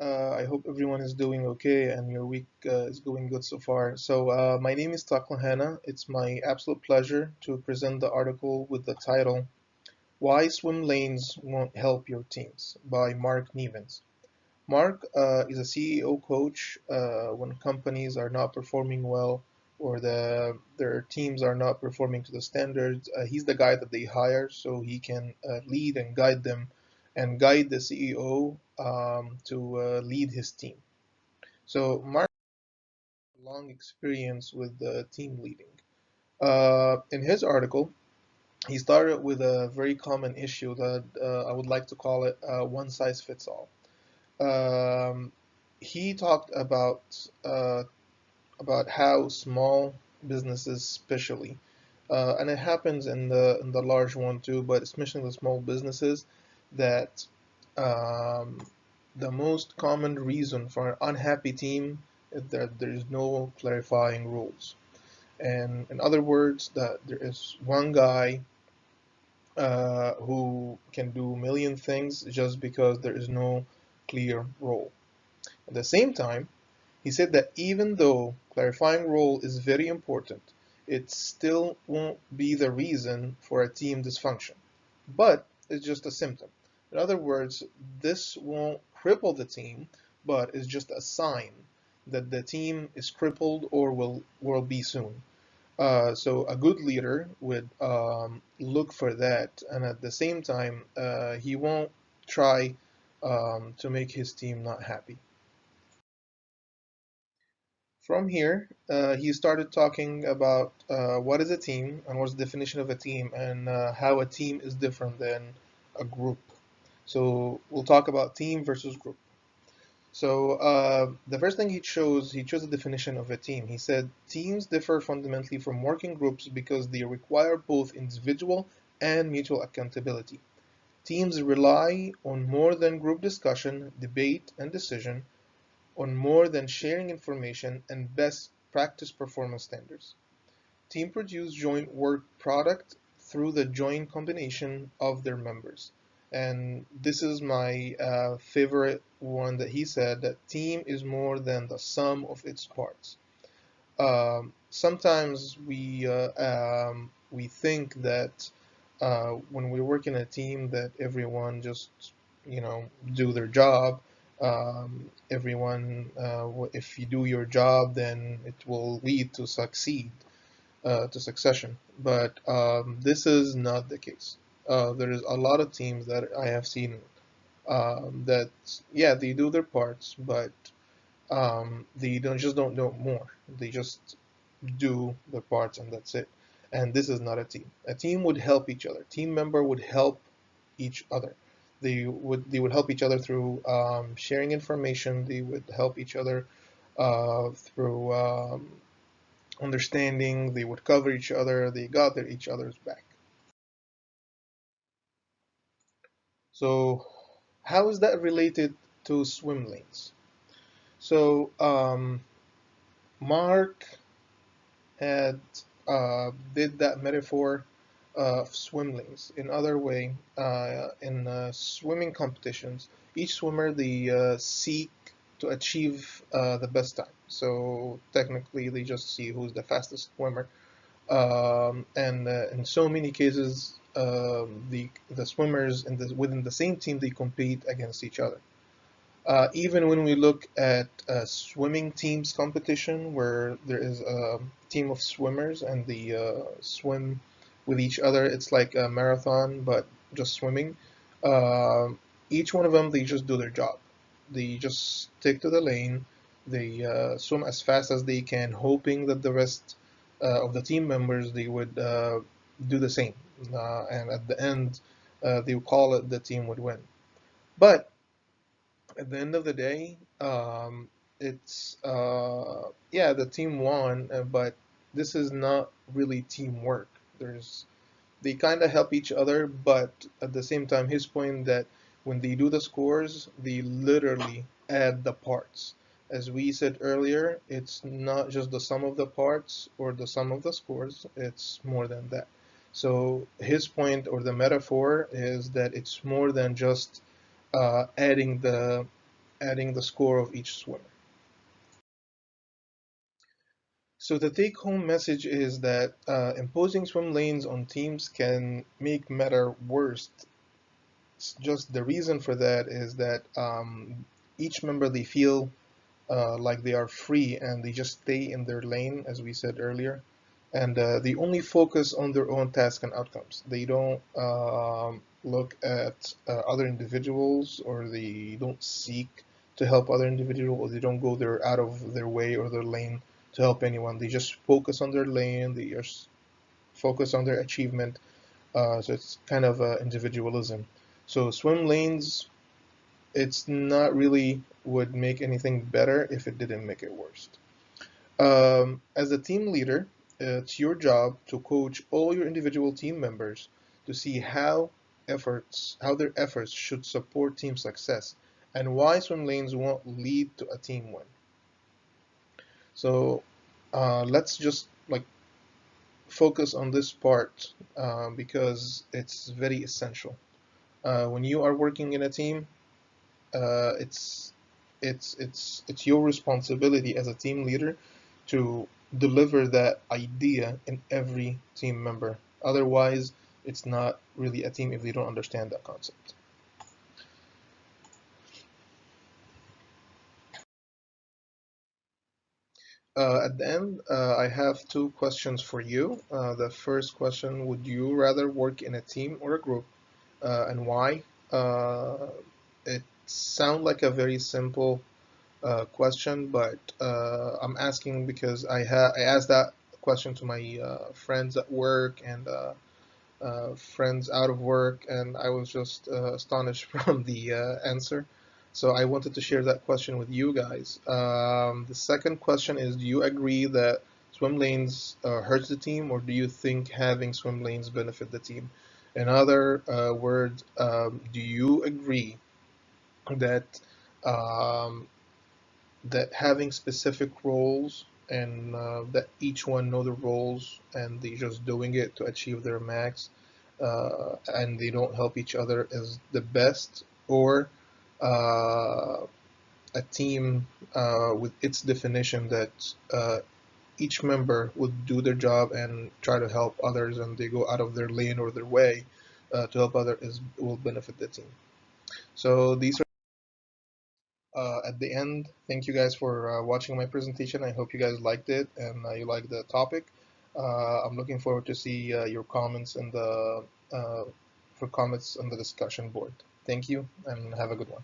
I hope everyone is doing okay and your week is going good so far. My name is Taklahana. It's my absolute pleasure to present the article with the title Why Swim Lanes Won't Help Your Teams by Mark Nevens. Mark is a CEO coach when companies are not performing well or their teams are not performing to the standards. He's the guy that they hire so he can lead and guide them and guide the CEO to lead his team. So Mark has a long experience with team leading. In his article, he started with a very common issue that I would like to call it one size fits all. Um, he talked about how small businesses, especially, and it happens in the large one too, but especially the small businesses, that um, the most common reason for an unhappy team is that there is no clarifying rules. And in other words, that there is one guy who can do a million things just because there is no clear role. At the same time, he said that even though clarifying role is very important, it still won't be the reason for a team dysfunction, but it's just a symptom. In other words, this won't cripple the team, but it's just a sign that the team is crippled or will be soon. So a good leader would look for that, and at the same time, he won't try to make his team not happy. From here, he started talking about what is a team and what's the definition of a team and how a team is different than a group. So we'll talk about team versus group. So the first thing he chose a definition of a team. He said teams differ fundamentally from working groups because they require both individual and mutual accountability. Teams rely on more than group discussion, debate, and decision, on more than sharing information and best practice performance standards. Team produce joint work product through the joint combination of their members. And this is my favorite one that he said that team is more than the sum of its parts. Sometimes we think that when we work in a team that everyone just do their job. Everyone, if you do your job, then it will lead to succession. But this is not the case. There is a lot of teams that I have seen that, yeah, they do their parts, but they don't know more. They just do their parts and that's it. And this is not a team. A team would help each other. Team member would help each other. They would help each other through sharing information. They would help each other through understanding. They would cover each other. They got each other's back. So how is that related to swim lanes? So Mark had did that metaphor of swim lanes. In other way, in swimming competitions, each swimmer they seek to achieve the best time. So technically, they just see who's the fastest swimmer. And in so many cases, the swimmers within the same team they compete against each other. Even when we look at swimming teams competition, where there is a team of swimmers and they swim with each other, it's like a marathon, but just swimming. Uh, each one of them, they just do their job. They just stick to the lane. They swim as fast as they can, hoping that the rest of the team members they would do the same. And at the end, they would call it the team would win. But at the end of the day, it's yeah, the team won, but this is not really teamwork. There's they kind of help each other, but at the same time, his point that when they do the scores, they literally add the parts. As we said earlier, it's not just the sum of the parts or the sum of the scores, it's more than that. So his point or the metaphor is that it's more than just adding adding the score of each swimmer. So the take-home message is that imposing swim lanes on teams can make matter worse. Just the reason for that is that each member they feel like they are free and they just stay in their lane, as we said earlier, and they only focus on their own task and outcomes. They don't look at other individuals, or they don't seek to help other individuals, or they don't go their out of their way or their lane to help anyone. They just focus on their lane. They just focus on their achievement. So it's kind of individualism. So swim lanes, it's not really would make anything better if it didn't make it worse. As a team leader, it's your job to coach all your individual team members to see how their efforts should support team success, and why swim lanes won't lead to a team win. So let's just like focus on this part because it's very essential. When you are working in a team, uh, it's it's your responsibility as a team leader to deliver that idea in every team member. Otherwise, it's not really a team if they don't understand that concept. At the end, I have two questions for you. The first question: would you rather work in a team or a group, and why? It sounds like a very simple question, but I'm asking because I asked that question to my friends at work and friends out of work, and I was just astonished from the answer. So I wanted to share that question with you guys. The second question is: do you agree that swim lanes hurts the team, or do you think having swim lanes benefit the team? In other words, do you agree that um, having specific roles and that each one know the roles and they just doing it to achieve their max and they don't help each other is the best, or uh, a team with its definition that each member would do their job and try to help others and they go out of their lane or their way to help others is will benefit the team. So these at the end. Thank you guys for watching my presentation. I hope you guys liked it and you liked the topic. I'm looking forward to see your comments in the for comments on the discussion board. Thank you and have a good one.